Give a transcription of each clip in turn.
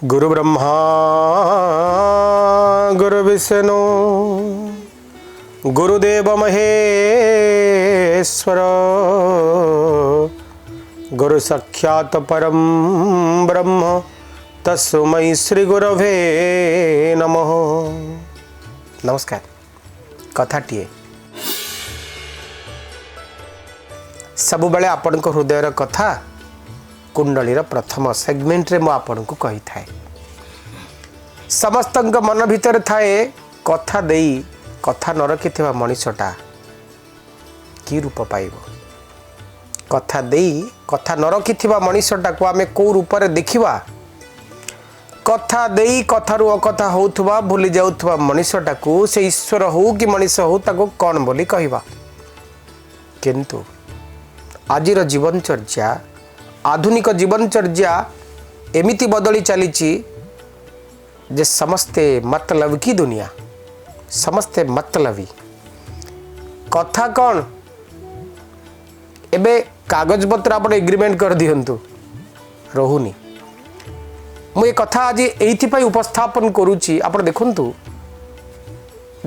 गुरु ब्रह्मा गुरु विष्णु गुरुदेव महेश्वर गुरु साक्षात परम ब्रह्म तस्मै श्री गुरवे नमः। नमस्कार। कथाटीए सबु बेले आपण को हृदयर कथा कुंडलीर प्रथम सेगमेंट रे मु आपण को कही थाए। समस्त मन भीतर थाए कथा देई कथा न रखिथिबा मनीषटा की रूप पाइब। कथा देई कथा न रखिथिबा मनीषटा को आमे को रूप रे देखिबा। कथा देई कथारु अकथा होउथबा भूली जाउथबा मनीषटा को से ईश्वर हो कि मनीष हो ताको कौन बोली कहिबा। किंतु आजिर जीवनचर्या आधुनिक जीवनचर्या एमिति बदली चली जे समस्ते मतलब की दुनिया समस्ते मतलबी कथा कौन एबे कागज पत्र आप एग्रीमेंट कर दिंतु रोनी मुझे कथा आज ये उपस्थापन करुच्ची आप देखु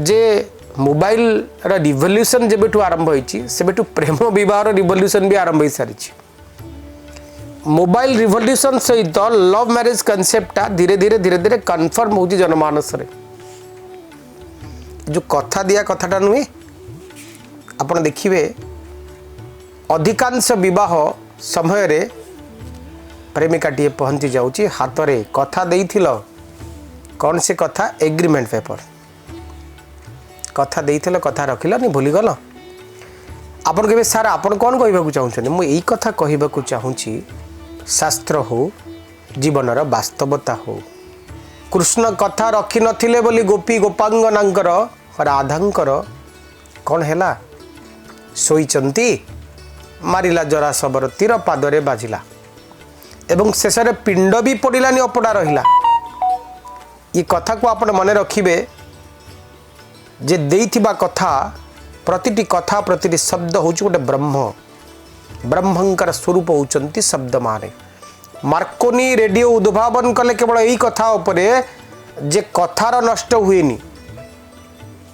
जे मोबाइल रिवोल्यूशन जब आरंभ होती से प्रेम विवाह रिवोल्यूशन भी आरंभ हो सारी। मोबाइल रिवोल्यूशन सहित लव मैरिज कॉन्सेप्ट धीरे धीरे कन्फर्म हो जनमानस जो कथा दिया कथाटा नुहे आप देखिए अधिकांश विवाह समय रे प्रेमिका टी पहुंची जाऊँगी हाथ में कथा देइथिल कौन से कथा एग्रीमेंट पेपर कथा देइथिल कथा रखिलनी भूलीगल। आपन कहे सार आपन कौन कहवाक चाहते मुझे यही कथा कहवाक चाहूँगी शास्त्र हो जीवनर वास्तवता हो। कृष्ण कथा रखी नथिले बोली गोपी गोपांगनांकर राधांकर कौन हैला शोईचंती मारिला जरा सबर तीर पादरे बाजिला एवं शेष में पिंड भी पड़ानी अपड़ा रहिला। ये कथा को आप मन रखिए जे देइथिबा कथा प्रतिटी कथा प्रतिटी शब्द हूँ गोटे ब्रह्म ब्रह्मंकर स्वरूप होचंती शब्द माने। मार्कोनी रेडियो उद्भावन कले केवल यही कथा उपरे जे कथार नष्ट हुएनी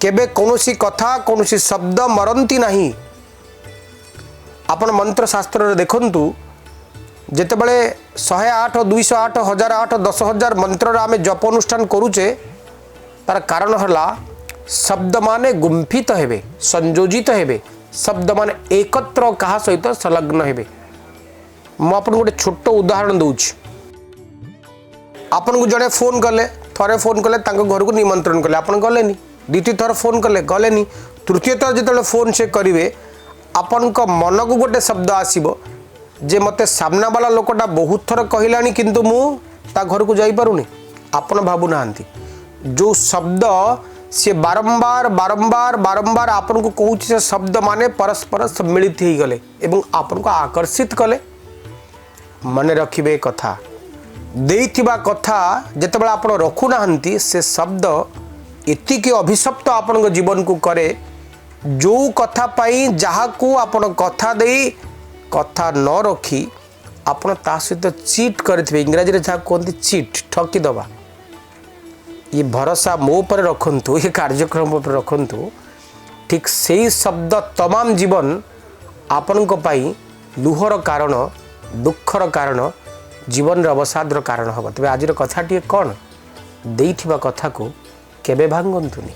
केबे कौनसी कथा कौनसी शब्द मरंती नहीं। आपण मंत्र शास्त्र देखंतु जेतेबेले 108 208 1008 10,000 मंत्र आमे जप अनुष्ठान करूचे तार कारण हला शब्द माने गुंफित हेबे संयोजित हेबे शब्द माने एकत्र कहा सहित संलग्न हेबे। मु आपन गोटे छोट उदाहरण दूची आपन को जड़े फोन कले थरे फोन कले तांको घर को निमंत्रण कले आपन गलेनी द्वितीय थर फोन कले गलेनी तृतीय थर जिते फोन से करेंगे आपन को मन को गोटे शब्द आसीबो जे मते सामना वाला लोकटा बहुत थर कहलानी किंतु मु ता घर को जाई पारुनी। आपन भाबु नांती जो शब्द सी बारंबार बारंबार बारंबार आपन को कहूँ से शब्द माने परस्पर सम्मिलित हो गले एवं आपन को आकर्षित कले। मन रखिबे कथा देइथिबा कथा जेतेबेले आपन रखु नाहंती से शब्द एतिके अभिशप्त आपन जीवन को करे जो कथा पाई जहाँ को आपन कथा देई कथा न रखी आपन ता सहित चीट करथिबे इंग्रजी रे जहाँ कहते चीट ठकी दबा। ये भरोसा मो पर रखंतु ये कार्यक्रम पर रखंतु ठीक सही शब्द तमाम जीवन आपन को पाई लुहर कारण दुखर कारण जीवन अवसादर कारण हम। तेज आज कथाटी कौन देइथिबा कथा को केबे भांगंतुनी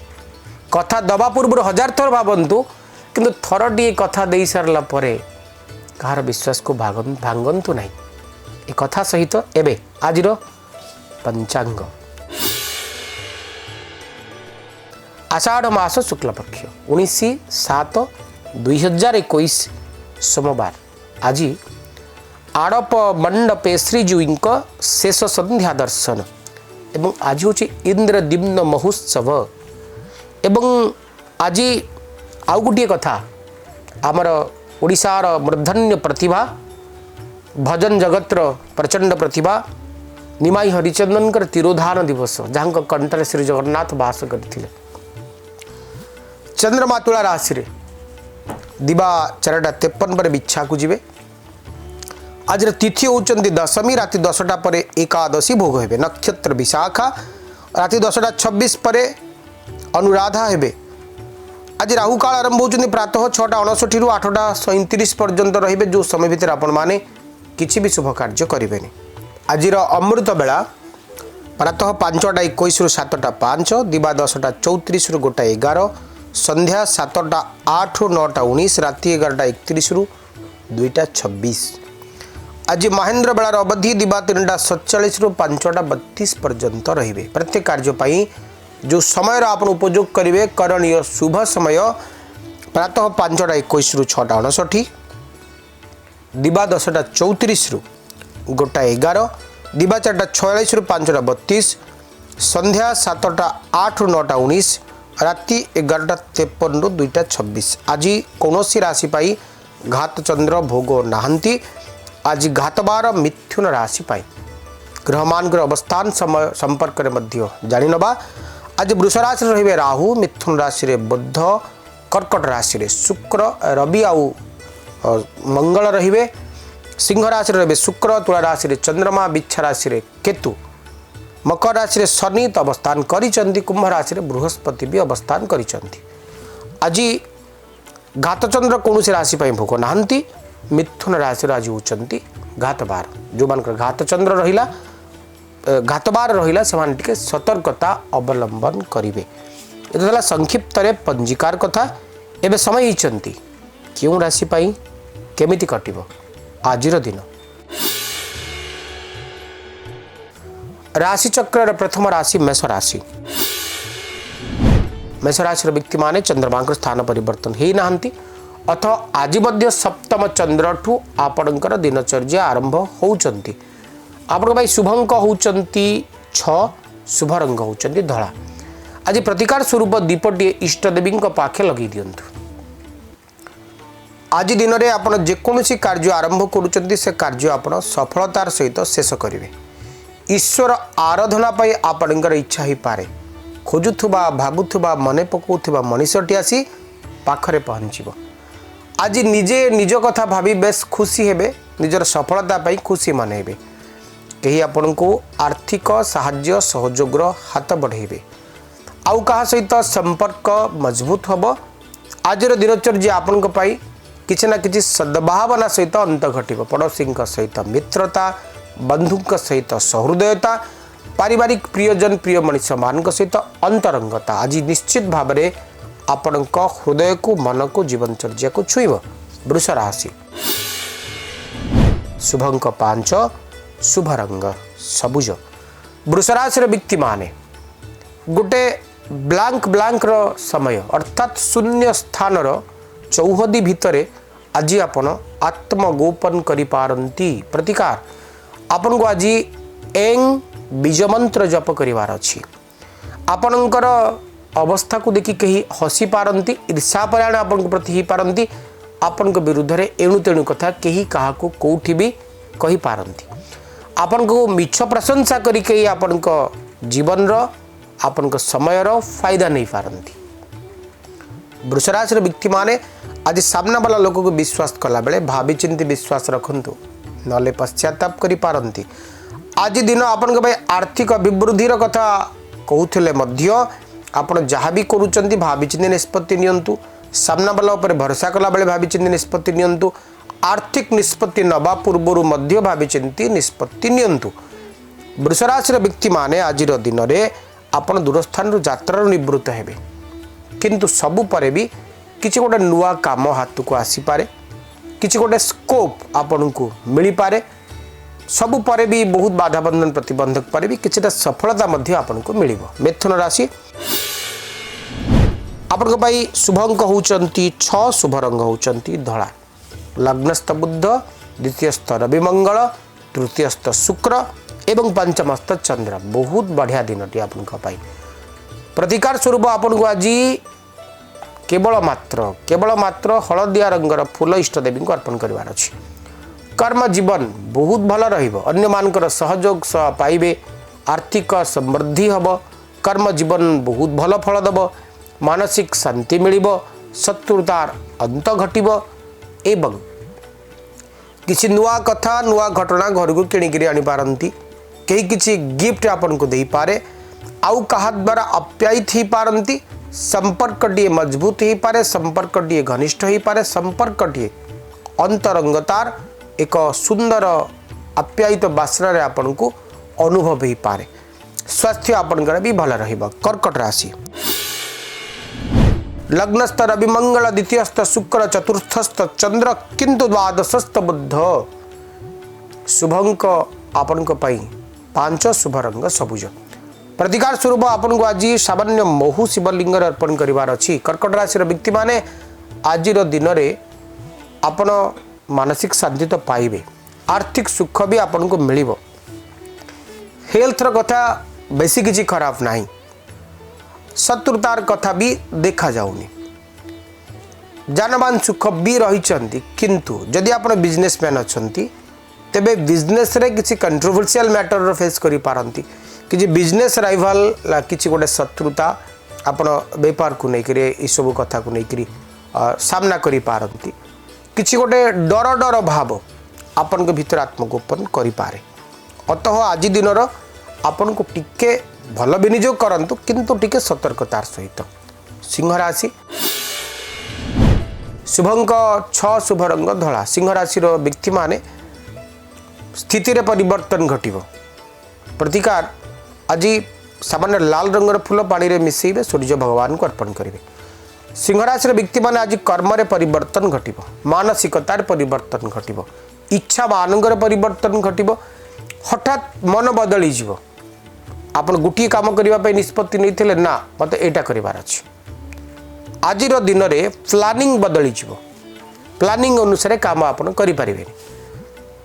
कथा दबा पूर्व 1000 थर भावंतु किंतु थरटी कथा दे सारला परे कहार विश्वास को भांगंतु नहीं। ए कथा सहित एबे आजिर पंचांग आषाढ़ मास शुक्ल पक्ष 19/7/2021 सोमवार आज आड़प मंडपे श्रीजीवी शेष संध्या दर्शन एवं आज हूँ इंद्रदिम्न महोत्सव एवं आज आउ गोटे कथा आमर ओडिशार मूर्धन्य प्रतिभा भजन जगतर प्रचंड प्रतिभा निमाई हरिचंदन तिरोधान दिवस जहाँ कंठरे श्री जगन्नाथ वास करते चंद्रमा तुला राशि रे दिवा 4:53 पर बिछा को जीवे आज तिथि होउचंती दशमी राति 10टा पर एकादशी भोग हेबे। नक्षत्र विशाखा राति 10:26 पर अनुराधा हेबे। आज राहु काल आरंभ होउचंती प्रातः 6:59 रु 8:37 पर्यंत रहिबे, जो समय भितर आपण माने किछि भी शुभ कार्य करिवेनी। आजिर अमृत बेला प्रातः 5:21 रु 7:05, दिवा 10:34 रु 1:11, संध्या 7:08 रु 9:19, राति 11:31 रु 2:26। आज महेंद्र बेलार अवधि दिवा 3:47 रु 5:32 पर्यंत रहिबे। प्रत्येक कार्य पाई जो समय आप उपयोग करेंगे करणीय शुभ समय प्रातः 5:21 रु 6:59, दिवा 10:34 रु 1:11, दिवा 4:46 रु 5:32, संध्या 7:08 रु 9:19, राति 11:53 रु 2:26। आज कौन राशि पाई घात चंद्र भोग नहांती। आज घातबार मिथुन राशि पाई ग्रहमान अवस्थान समय संपर्क में जानिनबा। आज वृष राशि रहिबे राहु, मिथुन राशि रे बुध, कर्कट राशि रे शुक्र, रवि आउ मंगल रहिबे। सिंह राशि रहिबे शुक्र, तुला राशि रे चंद्रमा, बिच्छा राशि रे केतु, मकर राशि रे शनि तो अवस्थान करिसंती, कुंभ राशि रे बृहस्पति भी अवस्थान करिसंती। आज घातचंद्र कौन से राशि पाई भोग नहांती। मिथुन राशि आज होचंती घातबार, जो मान घातचंद्र रहिला घातबार रहिला से टिके सतर्कता अवलंबन करिवे। एतला संक्षिप्त रे पंजीकार कथा। एबे समय हिचंती क्यों राशि पाई केमिति कटिबो आजिर दिन। राशि चक्र प्रथम राशि मेष राशि। मेष राशि व्यक्ति माने चंद्रमा स्थान परिवर्तन हेई नाहंती, अथ आज मध्य सप्तम चंद्रठू आपणकर दिनचर्या आरंभ होउचंती। आपण भाई शुभंक होउचंती 6, शुभ रंग होउचंती धला। आज प्रतिकार स्वरूप दीपटी इष्ट देवी पाखे लगे दियंतु। आज दिन में आप जेकोसी कार्य आरंभ करुचंती से कार्य आपण सफलतार सहित शेष करेंगे। ईश्वर आराधना पाई आपणकर इच्छा ही पारे। खोजुथुबा भाबुथुबा मने पकाउथुबा मनीषटी आसी पाखरे पहुँचब। आज निजे निज कथा भाभी बेस खुशी हेबे, निजर सफलता पाई खुशी मनेबे। कहीं आपण को आर्थिक साहाय्य सहयोगर हाथ बढ़ेबे। आउ कहा सहित संपर्क मजबूत हम। आज दिनचर्या आपण पाई किसी ना किसी सद्भावना सहित अंत घटिब। पड़ोसी सहित मित्रता, बंधु सहित सहृदयता, पारिवारिक प्रियजन प्रिय मनीष मान सहित अंतरंगता आज निश्चित भाव में आपण हृदय को मन को जीवनचर्या को छुईब। वृष राशि शुभंक 5, शुभ रंग सबुज। वृष राशि व्यक्ति माने गोटे ब्लांक ब्लांक समय अर्थात शून्य स्थान चौहदी भितरे आज आपण आत्मगोपन करि पारंती। प्रतिकार आपण को आज एंग बीज मंत्र जप करिवार अछि। आपणकर अवस्था को देखि कहीं हसी पारंती, ईर्षा परायण आपण प्रति ही पारंती। आपण विरुद्ध रे एणु तेणु कथा कहीं क्या कौटी भी कही पारंती। आपण को मिछ प्रशंसा करी कहीं आपण जीवन आपण समय फायदा नहीं पारंती। वृष राशि व्यक्ति माने आज सामना वाला लोक को विश्वास कला बेले भावी चिंती विश्वास रखंतु, नले पश्चाताप करि पारंती। आज दिन आपण भाई आर्थिक अभिवृद्धिर कथा कहूथिले मध्य आपण जहाँ भी करूचंती भावी चिंती निष्पत्ति नियंतु। सामना वाला ऊपर भरोसा कला बेले भावी चिंती निष्पत्ति नियंतु। आर्थिक निष्पत्ति नवा पूर्व मध्य भावी चिंती निष्पत्ति नियंतु। वृष राशि व्यक्ति माने आज दिन में आपण दूरस्थान यात्रा निवृत्त हेबे, किंतु सबु परे भी किसी गोटे नुआ काम हाथ को आसीपे, किसी गोटे स्कोप आपण को मिल पारे। सबु परे भी बहुत बाधाबंधन प्रतिबंधक पर भी किसी सफलता मध्य आपण को मिल। मिथुन राशि आपण भाई शुभंक होउचंती 6, शुभ रंग होउचंती धला। लग्नस्थ बुध, द्वितीयस्थ रवि मंगल, तृतीयस्थ शुक्र एवं पंचमस्थ चंद्र। बहुत बढ़िया दिनटी आपण पाई। प्रतिकार स्वरूप आपण को आज केवल मात्र हलदिया रंगर फूल इष्ट देवी को अर्पण करिवार अछि। कर्म जीवन बहुत भल रहिबो, अन्य मानकर सहयोग सह पाइबे, आर्थिक समृद्धि हब, कर्म जीवन बहुत भल फल दब, मानसिक शांति मिलिबो, शत्रुतार अंत घटिबो एवं किसी नुआ कथा नुआ घटना घर को किणिकी आनी पारती कहीं किसी गिफ्ट आपन को दे पारे आउ कहा द्वारा अप्यायित हो पारती संपर्क टी मजबूत हो पारे संपर्क टी घनिष्ठ हो पारे संपर्क टी अंतरंगतार एक सुंदर अप्यायित बासना आपन को अनुभव हो पारे। स्वास्थ्य आपनकर भी भल रहिबा। कर्कट राशि लग्नस्थ रवि मंगल द्वितीयस्थ शुक्र चतुर्थस्थ चंद्र किंतु द्वादशस्थ बुध शुभंक आपन को पई 5 शुभ रंग सबुज प्रतिकार स्वरूप आपन को आज सामान्य महु शिवलिंग अर्पण करिवार अछि। कर्कट राशि व्यक्ति माने आज दिन रे आपन मानसिक शांति तो पाइबे आर्थिक सुख भी आपन को मिलिबो। हेल्थ कथा बेसी किसी खराब नहीं शत्रुतार कथा भी देखा जाऊनी जानवान सुख भी रही किंतु जदि आप बिजनेसमैन अच्छा तेबे बिजनेस रे किसी कंट्रोवर्शियल मैटर फेस करी पारंती कि बिजनेस राइवल किसी गोटे शत्रुता आपण बेपार को लेकर सब कथा को लेकर सामना करी पारंती किसी गोटे डर डर भाव आपण के भीतर आत्मगोपन करि पारे। अतः आज दिन आपण को टिके भल विनियोग करंतु किंतु टिके सतर्कतार सहित। सिंह राशि शुभंक 6 शुभ रंग धला सिंह राशि व्यक्ति माने स्थिति रे परिवर्तन घटिबो। प्रतिकार आज सामान्य लाल रंगर फूल पानी रे मिसेइबे सूर्य भगवान को अर्पण करिवे। सिंह राशि व्यक्ति माने आज कर्म रे परिवर्तन घटिबो मानसिकतार परिवर्तन घटिबो इच्छा मानकर परिवर्तन घटिबो हठात मन बदली जीवो आपन गोटे काम करने निष्पत्ति नहीं ना मत एटा करिवार अछि। आज दिन रे प्लानिंग बदली जीवो प्लानिंग अनुसार काम आपन करि परिबे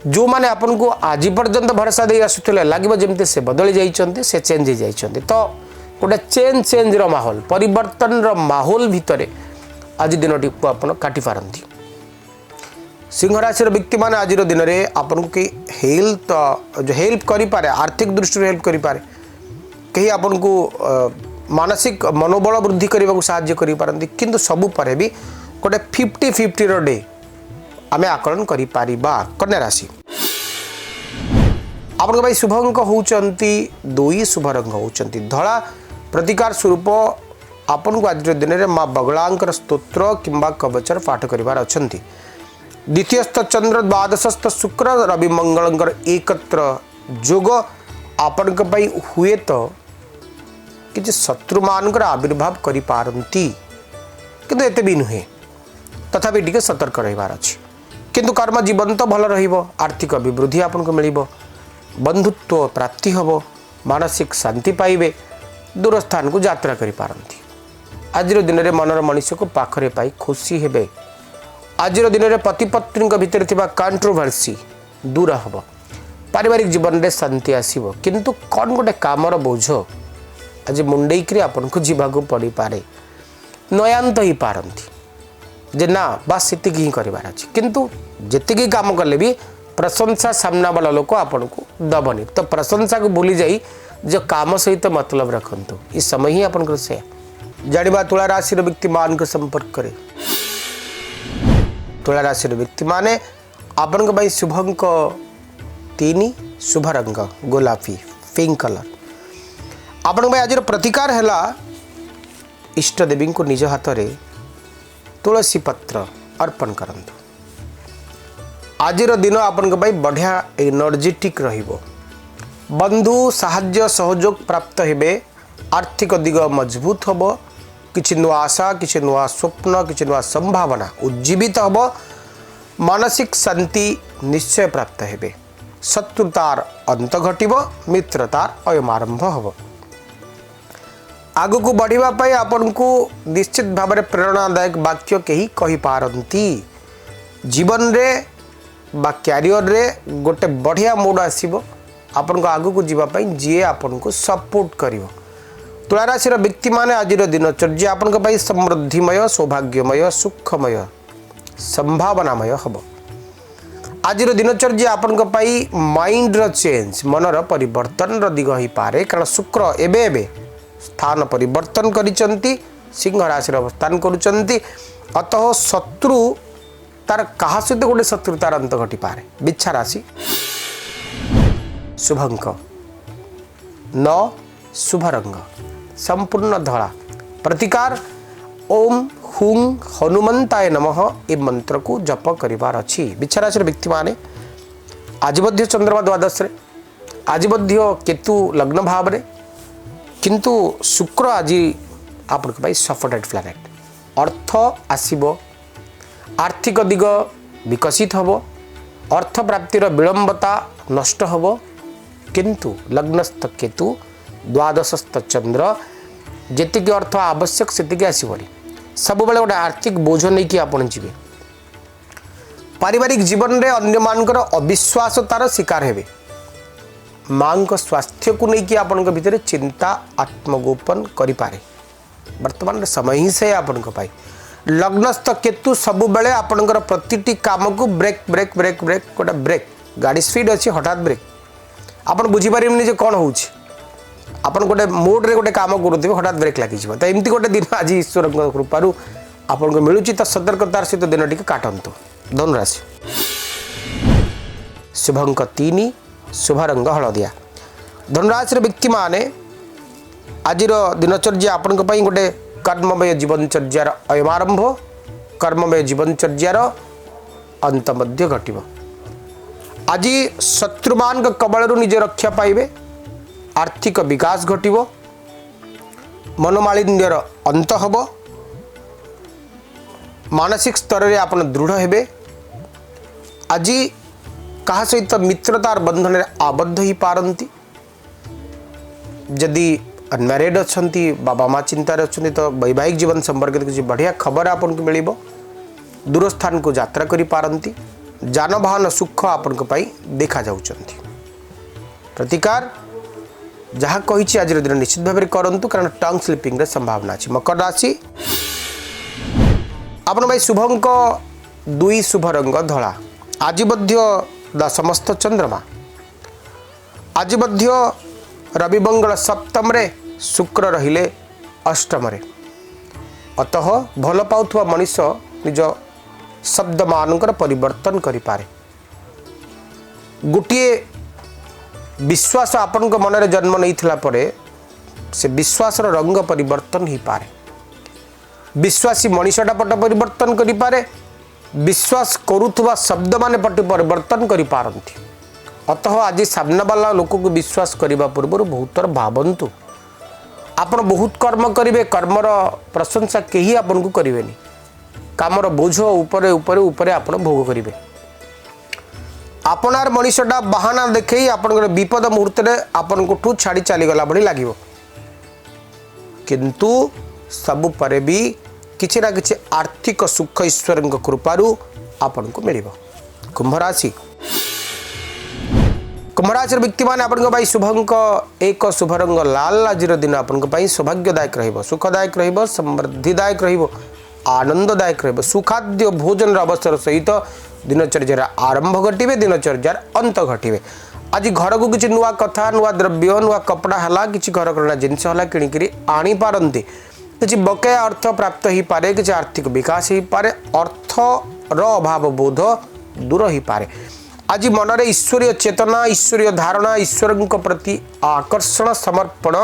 जो माने आपन को आज पर्यंत भरोसा दे आसुथिले लागिबो जेमते से बदली जाइचंते से चेंज जाइचंते तो गोटे चेंज रो माहौल परिवर्तन रो माहौल भितरे आज दिनटी को आपन काटि पारंती। सिंह राशि व्यक्ति माने आज दिन रे आपन को हेल्थ जो हेल्प करि पारे आर्थिक दृष्टि हेल्प करि पारे कहीं आपन को मानसिक मनोबल वृद्धि करने को साहाय्य करि पारंती किंतु सबु परे भी गोटे 50-50 रो डे आमे आकलन करि पारिबा। कन्या राशि आपन भाई शुभ अंक होउचंती 2 शुभ रंग होउचंती धला प्रतिकार स्वरूप आपन को आज दिन रे मां बगलांकर स्तोत्र किंबा कवचर पाठ करिवार अछंती। द्वितीयस्थ चंद्र द्वादशस्थ शुक्र रवि मंगलंकर एकत्र जोग आपन के भाई हुए तो किसी शत्रु मानकर आविर्भाव करि पारंती किंतु एते भी नुहे तथापि टिके सतर्क रहिबार अछि। किंतु कर्म जीवन तो भल रहिबो आर्थिक अभिवृद्धि आपन को मिलिबो बंधुत्व प्राप्ति हबो मानसिक शांति पाइबे दूर स्थान को यात्रा करि पारंती। आज दिन में मनर मनुष्य को पाखरे पाई खुशी हेबे। आज दिन में पति पत्नी भितर थिबा कंट्रोवर्सी दूर हबो पारिवारिक जीवन में शांति आसीबो किंतु कौन गोटे कामर बोझ आज मुंडई करी आपन को जीवा को पड़ी पारे नयांत ही पारंती जे ना बस सेति ही करिवार अछि किंतु जेतिकी काम कले भी प्रशंसा सामना वाला लोक आपन को दबनी तो प्रशंसा को भूली जाई जो काम सहित मतलब रखंतु इस समय ही आपन को से जानिबा तुला राशि व्यक्ति मान को संपर्क करे। तुला राशि व्यक्ति माने आपन को भाई शुभंक 3 शुभ रंग गोलापी पिंक कलर आपन भाई आज प्रतिकार हैला इष्ट देवी को निज हाथ रे तुलसी पत्र अर्पण करंतु। आज दिन आपन को भाई बढ़िया एनर्जेटिक रहिबो बंधु साहाय्य सहयोग प्राप्त हेबे आर्थिक दिग मजबूत हबो किछि नुआ आशा किछि नुआ स्वप्न किछि नुआ संभावना उज्जीवित हबो मानसिक शांति निश्चय प्राप्त हेबे शत्रुतार अंत घटिबो मित्रतार अयम आरंभ हबो। आगु को बढ़िबा पई आपन को निश्चित भाव में प्रेरणादायक वाक्य कही कहि पारंती जीवन रे बा कैरियर रे गोटे बढ़िया मोड आसीबो आपन को आगु को जीवा पई जे आपन को सपोर्ट करिवो। तुला राशि व्यक्ति माने आज दिनचर्या आपन को पई समृद्धिमय सौभाग्यमय सुखमय संभावनामय हबो। आज दिनचर्या आपन को पई माइंड रो चेंज मनर परिवर्तन रो दिग ही पारे कारण शुक्र एबे स्थान परिवर्तन करिसंती सिंह राशि अवस्थान करुचंती अतः शत्रु तार कहा सहित गोटे शत्रुतार अंत घटी पारे। बिच्छा राशि शुभ अंक 9, शुभ रंग संपूर्ण धला। प्रतिकार ओम हुं हनुमंताय नमः ए मंत्र को जप करिवार अछि। बिच्छा राशि व्यक्ति माने आज मध्य चंद्रमा द्वादश रे, आज मध्य केतु लग्न भाव रे, किंतु शुक्र आज आपन भाई सफोर्टेड प्लैनेट। अर्थ आसीबो, आर्थिक दिग विकसित हबो, अर्थ प्राप्तिर विलंबता नष्ट हबो, किंतु लग्नस्थ केतु द्वादशस्थ चंद्र जेतिक अर्थ आवश्यक सेतिक आसीबनी। सब बेले गोटे आर्थिक बोझ नहीं कि आपन जीवे। पारिवारिक जीवन रे अन्य मानकर अविश्वासतार शिकार हेबे। मां को स्वास्थ्य को नहीं कि आपन भीतर चिंता आत्मगोपन करि पारे। वर्तमान समय ही से आपन पाई लग्नस्थ केतु सब बेले आपनकर प्रतिटी काम को ब्रेक ब्रेक ब्रेक ब्रेक गोटे ब्रेक। गाड़ी स्पीड अच्छी हठात ब्रेक आपन बुझी पारिबनी जे कोन होउछि। आपन गोटे मोड रे गोटे काम करूथिबे हठात ब्रेक लागि जिवो। तो एमती गोटे दिन आज ईश्वर कृपारू आपन को मिलुछि। तो सतर्कतार सहित दिन टिके काटंतु। धनुराशि शुभ अंक 3, शुभ रंग हलदिया। धनुराशि व्यक्ति माने आज दिनचर्या आपन पई गोटे कर्ममय जीवनचर्यार अयमारंभ, कर्ममय जीवनचर्यार अंत मध्य घटिबो। आज शत्रुमान कबलरू निजे रक्षा पाइबे, आर्थिक विकास घटिबो, मनोमालिन्यर अंत हबो, मानसिक स्तर रे आपन दृढ़ हेबे। आज कहा सहित मित्रतार बंधन रे आबद्ध ही पारंती। जदि अनमैरिड अच्छी बाबा माँ चिंतार अच्छी तो वैवाहिक जीवन संपर्कित किसी बढ़िया खबर आपन को मिलिबो। दूर स्थान को यात्रा करि पारंती। जानवाहन सुख आपन को पाई देखा जाउचंती। प्रतिकार जहाँ कही आज दिन निश्चित भाव में करंतु, कारण टंग स्लिपिंग रे संभावना अछि। मकर राशि आपन भाई शुभ अंक 2, शुभ रंग धला। आज मध्य समस्त चंद्रमा, आज मध्य रवि मंगल सप्तम रे, शुक्र रहिले अष्टम रे। अतः भल पाउथुवा मनीष निज शब्द मानकर परिवर्तन करि पारे। गोटे विश्वास आपन को मन रे जन्म नहीं थिला परे से विश्वास रंग परिवर्तन ही पारे। विश्वासी मनीषटा पट परिवर्तन करि पारे, विश्वास करुथुवा शब्द माने पट परिवर्तन करि पारंती। अतः आज सामना वाला लोक को विश्वास करने पूर्व बहुत थर भावंतु। आपण बहुत कर्म करेंगे, कर्मर प्रशंसा कहीं आपन को करें। कामर बोझ उपरे उपरे उपरे आपण भोग करेंगे। आपनार मनीषटा बाहाना देखे आपण विपद मुहूर्त में आपन को छाड़ी चलीगला भली लगे, किंतु सबु परे भी किसी ना किसी आर्थिक सुख ईश्वर कृपारू आपन को मिल। कुंभ राशि व्यक्ति माने आपन भाई शुभ अंक 1, शुभ रंग लाल। आज दिन आपन सौभाग्यदायक रहिबो, सुखदायक रहिबो, समृद्धिदायक रहिबो, आनंददायक रहिबो। सुखाद्य भोजन अवसर सहित दिनचर्यार आरंभ घटिबे, दिनचर्यार अंत घटिबे। आज घर को किसी नुआ कथा, नुआ द्रव्य, नुआ कपड़ा हला, किसी घर करना जिनस हला किणिकी आनी पारंती। किसी बकेया अर्थ प्राप्त ही पारे, किसी आर्थिक विकास ही पारे, अर्थ अभाव बोध दूर ही पारे। आज मनरे ईश्वरीय चेतना, ईश्वरीय धारणा, ईश्वर प्रति आकर्षण समर्पण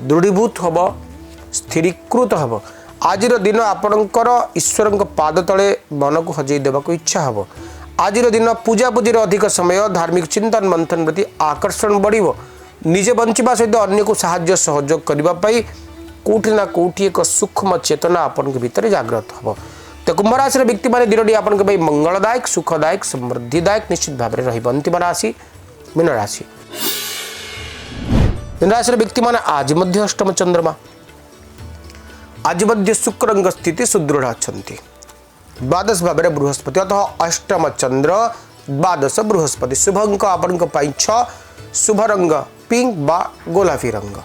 दृढ़ीभूत हब, स्थिरीकृत हब। आज दिन आपणकर ईश्वर पाद तले मन को हजई देवा इच्छा हब। आज दिन पूजा पूजी अधिक समय, धार्मिक चिंतन मंथन प्रति आकर्षण बढ़िबो। निजे बंचिबा सहित अन्य को साहाय्य सहयोग करने कोठी ना कोठी एक सूक्ष्म चेतना आपन के भीतर जागृत हब। तो कुंभ राशि व्यक्ति माने दिनटी आपन के मंगलदायक, सुखदायक, समृद्धिदायक निश्चित भाव में रहिबो। अंतिम राशि मीन राशि। मीन राशि व्यक्ति माने आज मध्य अष्टम चंद्रमा, आज मध्य शुक्रंग स्थिति सुदृढ़ अच्छी। द्वादश भाव में बृहस्पति, अतः अष्टम चंद्र, द्वादश बृहस्पति। शुभ अंक आपन 6, शुभ रंग पिंक बा गोलापी रंग।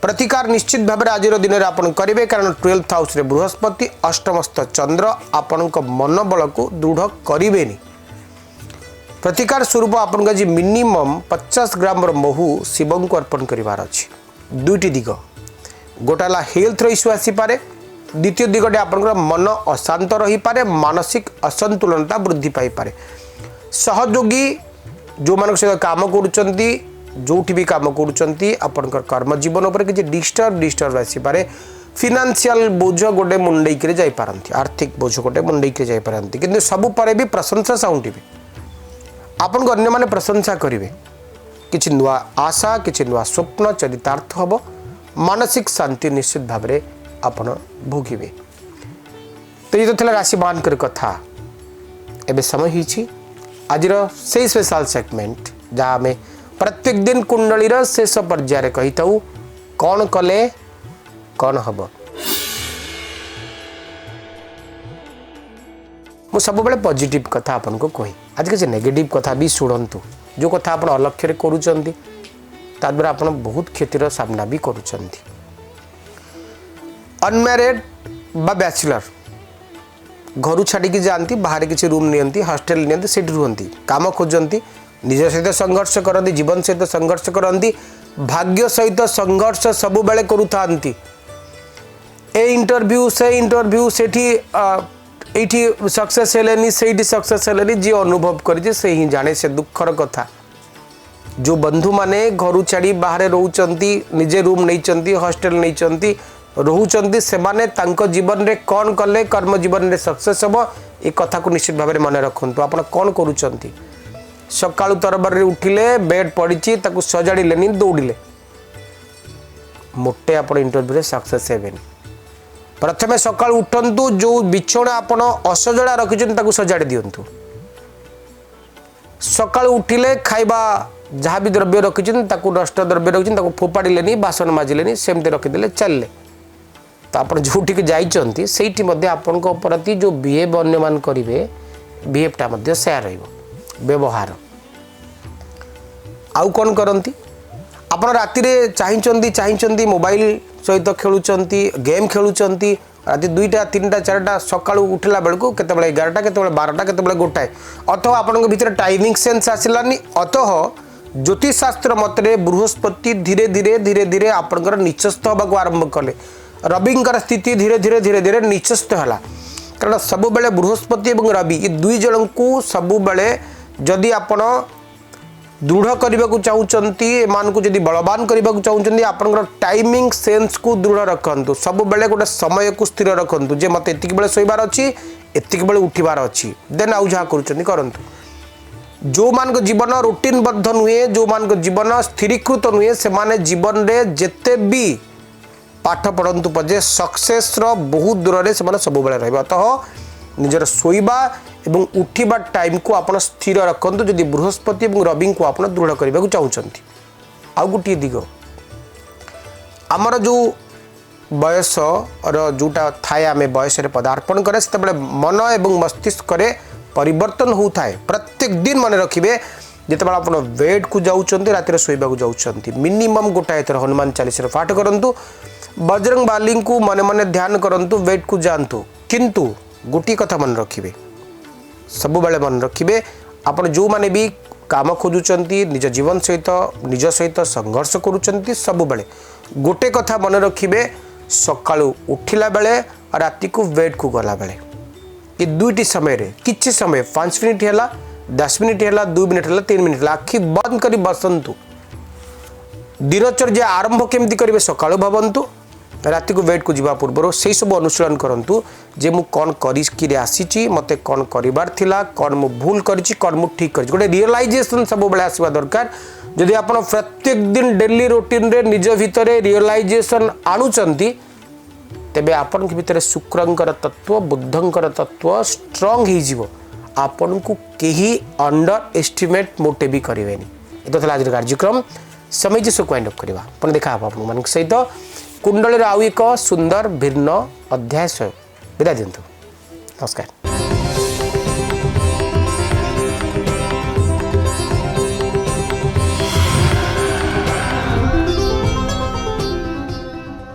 प्रतिकार निश्चित भाव में आज दिन में आपन करेंगे, कारण 12th हाउस रे बृहस्पति, अष्टमस्थ चंद्र आपण मनोबल को दृढ़ करें। प्रतिकार स्वरूप आपन आज मिनिमम 50 ग्राम महू शिव को अर्पण करार अच्छी। दुईटी दिग, गोटाला हेल्थ इश्यू आसीपे, द्वितीय दिगटे आपनकर मन अशांत रही पारे, मानसिक असंतुलनता वृद्धि पाई पारे। सहयोगी जो मान सहित काम करुचंती, जोठी भी काम करुचंती, आपनकर कर्म जीवन उपर कि डिस्टर्ब आसी पारे। फिनान्शियल बोझ गोटे मुंडई के जाई पारंती, आर्थिक बोझ गोटे मुंडई के जाई पारंती, किंतु सबु परे भी प्रशंसा साउंटिबे। आपन को अन्य माने प्रशंसा करिवे, किछि नुआ आशा, किछि नुआ स्वप्न चरितार्थ हबो, मानसिक शांति निश्चित भाव में आपण भोगिबे। तो ये तो थिला राशि मानकर कथा। एबे समय हिछि आजिर से स्पेशल सेगमेंट जहाँ में प्रत्येक दिन कुंडलीर शेष पर्याय कही थाउ कौन कले कौन हम। मु सब बेले पॉजिटिव कथा आपन को कही, आज किसी नेगेटिव कथा भी शुणु। जो कथा आप अलक्ष्य करूचंती ताद्वारा आप बहुत क्षतिर सामना भी करूचंती। अनमैरिड बा बैचलर घर छाड़ी जाती, बाहर किसी रूम नियंती, हॉस्टेल नियंती, सेठी रुहंती, काम खोजती, निज सहित संघर्ष करती, जीवन सहित संघर्ष करती, भाग्य सहित संघर्ष सबु बेले करूथांती। ए इंटरव्यू से इंटरव्यू सेठी एठी सक्सेस हेलेनी, सेठी सक्सेस हेलेनी, जी अनुभव करिजे से ही जाने से दुखर कथा। जो बंधु माने घर छाड़ी बाहर रोचंती, निजे रूम नहीं, हॉस्टेल नहीं रोचंती, से माने तांको जीवन रे कौन कले कर्म जीवन रे सक्सेस हम, ए कथा को निश्चित भाव में मन रखुंतु। आपण कौन करूचंती, सकाळु तरबर रे उठिले, बेड पड़िची ताकू सजाड़िलेनी, दौड़िले, मोटे आपण इंटरव्यू रे सक्सेस हेबेनी। प्रथमे सकाळु उठंतु, जो बिछोना आपण असजड़ा रखिछन ताकू सजाड़ी दियंतु। सकाळु उठिले खाइबा जहाँ भी द्रव्य रखिछन ताकू नष्ट द्रव्य रखिछन ताकू फोपाड़िलेनी, बासन माजिलेनी, सेमते रखिदेले चलले। तो आप जोठी जाइछंती सेठी मध्ये आपनक प्रति जो बिहेव अन्य मान करिवे, बिहेवटा मध्ये सेया रहइबो, व्यवहार। आउ कोन करंती, आपण राति रे चाहिचंती मोबाइल सहित खेलुचंती, गेम खेलुचंती, राति 2टा 3टा 4टा, सकाळु उठला बेलको केतेबेले 11टा, केतेबेले 12टा, केतेबेले गोटाए, अथवा आपनक भितर टाइमिंग सेंस आसिलानी। अतः ज्योतिष शास्त्र मतरे बृहस्पति धीरे धीरे आपनकर निचस्थ होबाक आरंभ कले। रविंकर स्थिति धीरे धीरे निचस्थ होला, कारण सब बेले बृहस्पति और रवि ये दुई जन को सब बेले जदि आपण दृढ़ करने को चाहूँगी, एमान को जदि बलवान करने को चाहूँगी, आपनकर टाइमिंग सेंस को दृढ़ रखंतु। सब बेले गोटे समय को स्थिर रखंतु, जे मते एतिक बेले सोइबार अछि, एतिक बेले उठिबार अछि, देन आउ जहाँ करूचंती करंतु। जो मान जीवन रूटीनबद्ध नुहे, जो मान जीवन स्थिरीकृत नुहे, से माने जीवन रे जेते भी पाठ पढ़ंतु पजे सक्सेस रो बहुत दूर रे से सब बेले रहबे। अतः निजर सोइबा एवं उठिबा टाइम को आपण स्थिर रखंतु, जदि बृहस्पति और रवि को आपण दृढ़ करने को चाहूँगी। आउ गोटे दिग आमर जो बयस जोटा थाए आम बयस पदार्पण करे से मन एवं मस्तिष्क परिवर्तन होता है। प्रत्येक दिन मन रखिए जितेबाला आप बेड को जाऊँच रातिर शोवा जाऊँच मिनिमम गोटाए थर हनुमान चालीसा पाठ करूँ, बजरंग बाली को मन मन ध्यान करूँ, बेड को जातु। किंतु गोटी कथा मन रखिए, सब बेले मन रखिए, आप जो मैंने भी काम खोजुचंती, निज जीवन सहित संघर्ष करुचंती, सब बेले गोटे कथा मन रखिए, सकाळु उठिला बेले राति को बेड को गला बेले ये दुईटी समय रे किछि समय 5 मिनिट है, 10 मिनिट है, 2 मिनिट है, 3 मिनिट है, आखि बंद करी बसंतु। दिनचर्या आरंभ केमती करेंगे, सकाळु भावंतु, राति को बेड को जीवा पूर्व से सब अनुशीलन करंतु, जे मु कौन करी आसी, मते कौन करिबार थिला, कौन मु भूल करिछि, कौन मु ठीक करिछि, गोटे रियलाइजेशन सब बेले आसीबा दरकार। जदि आपण प्रत्येक दिन डेली रूटीन रे निज भितरे रियलाइजेशन आणुचंती, तेबे आपण के भितरे शुक्रंकर तत्व, बुद्धंकर तत्व स्ट्रांग ही जीवो, आपण को केही अंडर एस्टिमेट मोटे भी करिवेनी। एतो थला आज कार्यक्रम समय जी वाइंड अप करबा, पुनः देखा आपण मन सहित कुंडली आउ एक सुंदर भिन्न अध्याय विदा दिंतु। नमस्कार।